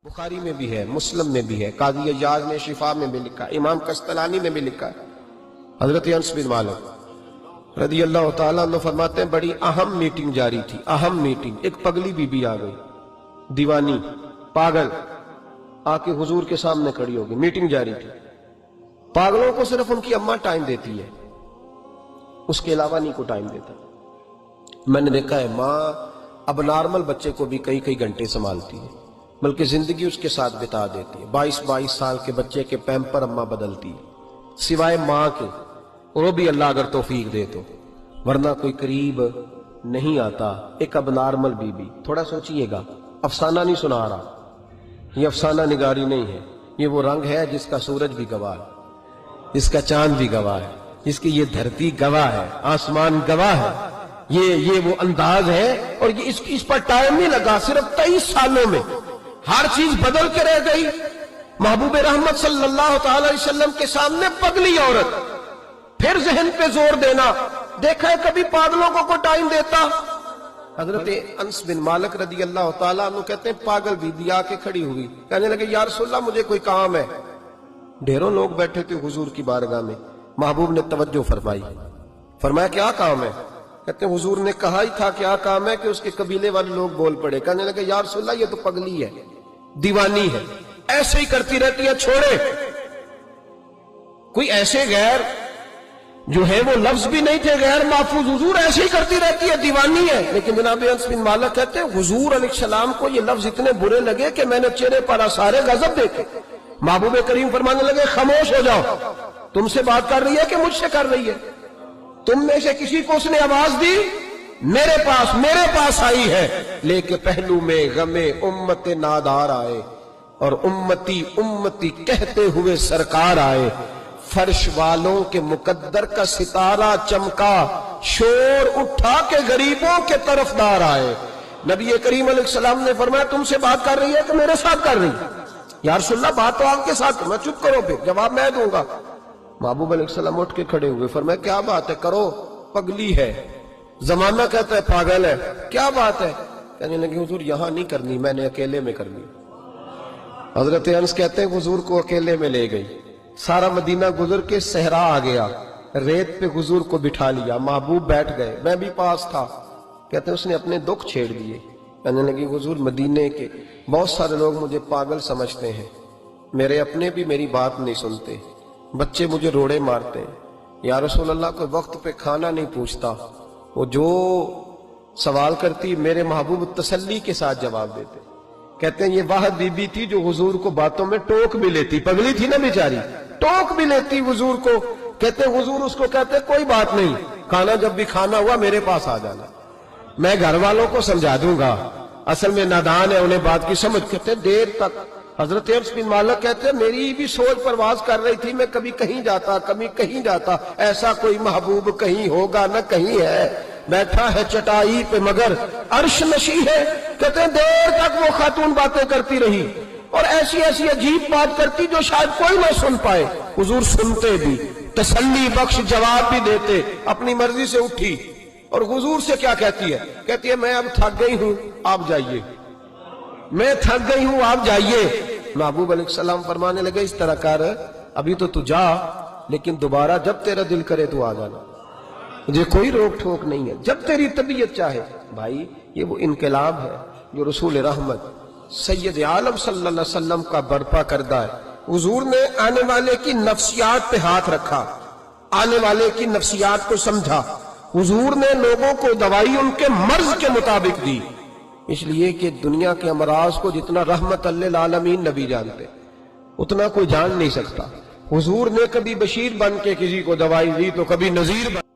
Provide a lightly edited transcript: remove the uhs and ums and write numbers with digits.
بخاری میں بھی ہے، مسلم میں بھی ہے، قاضی اجاز نے شفا میں بھی لکھا، امام قسطلانی نے بھی لکھا ہے۔ حضرت انس بن مالک رضی اللہ تعالیٰ عنہ فرماتے ہیں بڑی اہم میٹنگ جاری تھی، اہم میٹنگ۔ ایک پگلی بی بی آ گئی، دیوانی، پاگل، آ کے حضور کے سامنے کھڑی ہو گئی، میٹنگ جاری تھی۔ پاگلوں کو صرف ان کی اماں ٹائم دیتی ہے، اس کے علاوہ نہیں کو ٹائم دیتا۔ میں نے دیکھا ہے ماں اب نارمل بچے کو بھی کئی کئی گھنٹے سنبھالتی ہے، بلکہ زندگی اس کے ساتھ بتا دیتی ہے۔ 22 سال کے بچے کے پیمپر اماں بدلتی ہے، سوائے ماں کے، وہ بھی اللہ اگر توفیق دے تو، ورنہ کوئی قریب نہیں آتا۔ ایک اب نارمل بی بی، تھوڑا سوچئے گا، افسانہ نہیں سنا رہا، یہ افسانہ نگاری نہیں ہے، یہ وہ رنگ ہے جس کا سورج بھی گواہ ہے، جس کا چاند بھی گواہ ہے، جس کی یہ دھرتی گواہ ہے، آسمان گواہ ہے۔ یہ وہ انداز ہے، اور یہ اس پر ٹائم نہیں لگا، صرف 23 سالوں میں ہر چیز بدل کے رہ گئی۔ محبوب رحمت صلی اللہ تعالی علیہ وسلم کے سامنے پگلی عورت، پھر ذہن پہ زور دینا۔ دیکھا ہے کبھی پاگلوں کو کوئی ٹائم دیتا؟ حضرت انس بن مالک رضی اللہ تعالیٰ عنہ کہتے ہیں پاگل بی بی آ کے کھڑی ہوئی، کہنے لگے یا رسول اللہ مجھے کوئی کام ہے۔ ڈھیروں لوگ بیٹھے تھے حضور کی بارگاہ میں، محبوب نے توجہ فرمائی، فرمایا کیا کام ہے؟ کہتے ہیں حضور نے کہا ہی تھا کیا کام ہے کہ اس کے قبیلے والے لوگ بول پڑے، کہنے لگے یا رسول اللہ یہ تو پگلی ہے، دیوانی ہے، ایسے ہی کرتی رہتی ہے، چھوڑے۔ کوئی ایسے غیر جو ہے وہ لفظ بھی نہیں تھے غیر محفوظ، حضور ایسے ہی کرتی رہتی ہے، دیوانی ہے۔ لیکن جناب انس بن مالک کہتے ہیں حضور علیہ السلام کو یہ لفظ اتنے برے لگے کہ میں نے چہرے پر آثار غضب دیکھے۔ محبوب کریم فرمانے لگے خاموش ہو جاؤ، تم سے بات کر رہی ہے کہ مجھ سے کر رہی ہے؟ تم میں سے کسی کو اس نے آواز دی؟ میرے پاس آئی ہے، لے کے پہلو میں غم امت نادار آئے، اور امتی کہتے ہوئے سرکار آئے۔ فرش والوں کے مقدر کا ستارہ چمکا، شور اٹھا کے غریبوں کے طرفدار آئے۔ نبی کریم علیہ السلام نے فرمایا تم سے بات کر رہی ہے کہ میرے ساتھ کر رہی ہے؟ یا رسول اللہ بات تو آپ کے ساتھ، میں چپ کرو، پھر جواب میں دوں گا۔ محبوب علیہ السلام اٹھ کے کھڑے ہوئے، فرمایا کیا بات ہے، کرو، پگلی ہے، زمانہ کہتا ہے پاگل ہے، کیا بات ہے؟ کہنے لگے حضور یہاں نہیں کرنی، میں نے اکیلے میں کرنی۔ حضرت انس کہتے ہیں حضور کو اکیلے میں لے گئی، سارا مدینہ گزر کے صحرا آ گیا، ریت پہ حضور کو بٹھا لیا، محبوب بیٹھ گئے، میں بھی پاس تھا۔ کہتے ہیں اس نے اپنے دکھ چھیڑ دیے، کہنے لگی حضور مدینے کے بہت سارے لوگ مجھے پاگل سمجھتے ہیں، میرے اپنے بھی میری بات نہیں سنتے، بچے مجھے روڑے مارتے ہیں، یا رسول اللہ کوئی وقت پہ کھانا نہیں پوچھتا، وہ جو سوال کرتی میرے محبوب تسلی کے ساتھ جواب دیتے۔ کہتے ہیں یہ واحد بی بی تھی جو حضور کو باتوں میں ٹوک بھی لیتی، پگلی تھی نا بیچاری، ٹوک بھی لیتی حضور کو۔ کہتے ہیں حضور اس کو کہتے کوئی بات نہیں، کھانا جب بھی کھانا ہوا میرے پاس آ جانا، میں گھر والوں کو سمجھا دوں گا، اصل میں نادان ہے، انہیں بات کی سمجھ۔ کہتے ہیں دیر تک حضرت انس بن مالک کہتے ہیں میری بھی سوچ پرواز کر رہی تھی، میں کبھی کہیں جاتا کبھی کہیں جاتا، ایسا کوئی محبوب کہیں ہوگا نہ کہیں ہے، بیٹھا ہے چٹائی پہ مگر عرش نشی ہے۔ کہتے ہیں دیر تک وہ خاتون باتیں کرتی رہی، اور ایسی عجیب بات کرتی جو شاید کوئی نہ سن پائے، حضور سنتے بھی، تسلی بخش جواب بھی دیتے، اپنی مرضی سے اٹھی، اور حضور سے کیا کہتی ہے؟ کہتی ہے میں اب تھک گئی ہوں، آپ جائیے، میں تھک گئی ہوں، آپ جائیے۔ محبوب علیہ السلام فرمانے لگے اس طرح کر، ابھی تو تو جا، لیکن دوبارہ جب تیرا دل کرے تو آ جانا، مجھے کوئی روک ٹھوک نہیں ہے، جب تیری طبیعت چاہے۔ بھائی یہ وہ انقلاب ہے جو رسول رحمت سید عالم صلی اللہ علیہ وسلم کا برپا کردہ ہے۔ حضور نے آنے والے کی نفسیات پہ ہاتھ رکھا، آنے والے کی نفسیات کو سمجھا، حضور نے لوگوں کو دوائی ان کے مرض کے مطابق دی، اس لیے کہ دنیا کے امراض کو جتنا رحمت للعالمین نبی جانتے اتنا کوئی جان نہیں سکتا۔ حضور نے کبھی بشیر بن کے کسی کو دوائی دی تو کبھی نذیر بن